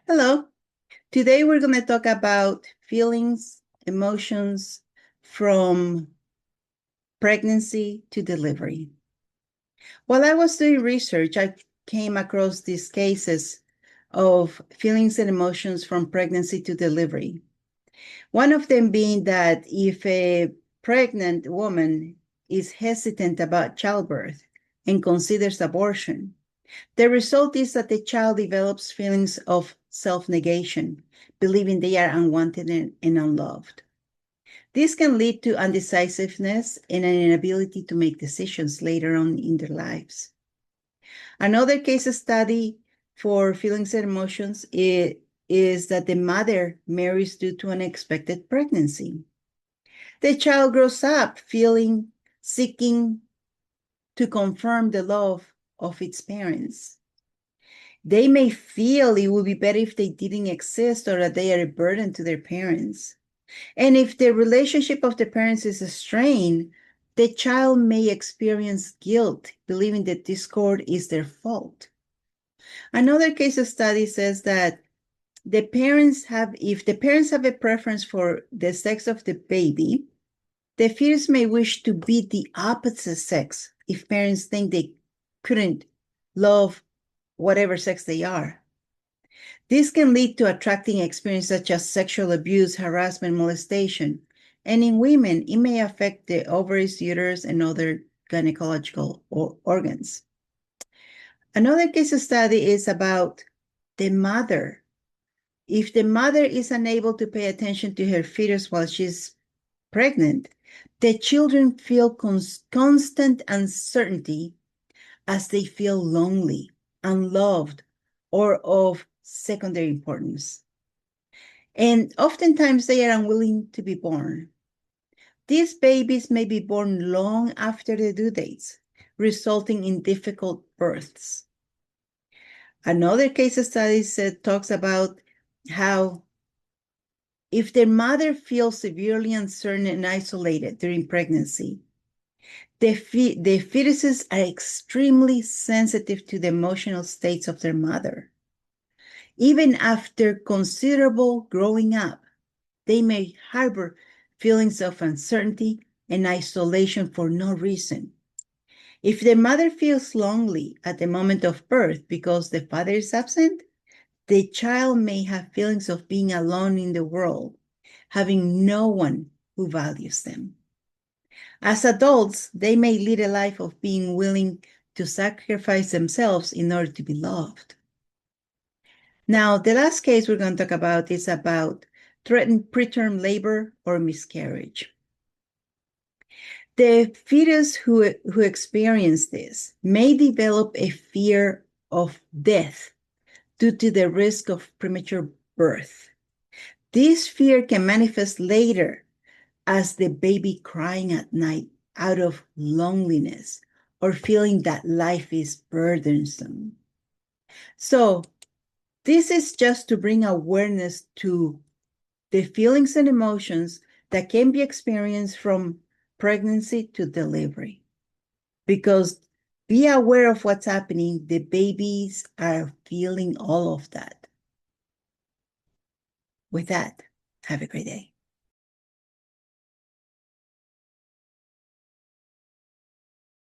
Hello. Today we're going to talk about feelings, emotions from pregnancy to delivery. While I was doing research, I came across these cases of feelings and emotions from pregnancy to delivery. One of them being that if a pregnant woman is hesitant about childbirth and considers abortion, the result is that the child develops feelings of self-negation, believing they are unwanted and unloved. This can lead to indecisiveness and an inability to make decisions later on in their lives. Another case study for feelings and emotions is that the mother marries due to an unexpected pregnancy. The child grows up seeking to confirm the love of its parents. They may feel it would be better if they didn't exist or that they are a burden to their parents. And if the relationship of the parents is strained, the child may experience guilt, believing that discord is their fault. Another case study says that if the parents have a preference for the sex of the baby, the fetus may wish to be the opposite sex if parents think they couldn't love whatever sex they are. This can lead to attracting experiences such as sexual abuse, harassment, molestation. And in women, it may affect the ovaries, uterus, and other gynecological organs. Another case study is about the mother. If the mother is unable to pay attention to her fetus while she's pregnant, the children feel constant uncertainty as they feel lonely, unloved, or of secondary importance. And oftentimes they are unwilling to be born. These babies may be born long after the due dates, resulting in difficult births. Another case study talks about how if their mother feels severely uncertain and isolated during pregnancy, the fetuses are extremely sensitive to the emotional states of their mother. Even after considerable growing up, they may harbor feelings of uncertainty and isolation for no reason. If the mother feels lonely at the moment of birth because the father is absent, the child may have feelings of being alone in the world, having no one who values them. As adults, they may lead a life of being willing to sacrifice themselves in order to be loved. Now, the last case we're going to talk about is about threatened preterm labor or miscarriage. The fetus who experience this may develop a fear of death due to the risk of premature birth. This fear can manifest later as the baby crying at night out of loneliness or feeling that life is burdensome. So, this is just to bring awareness to the feelings and emotions that can be experienced from pregnancy to delivery. Because be aware of what's happening. The babies are feeling all of that. With that, have a great day.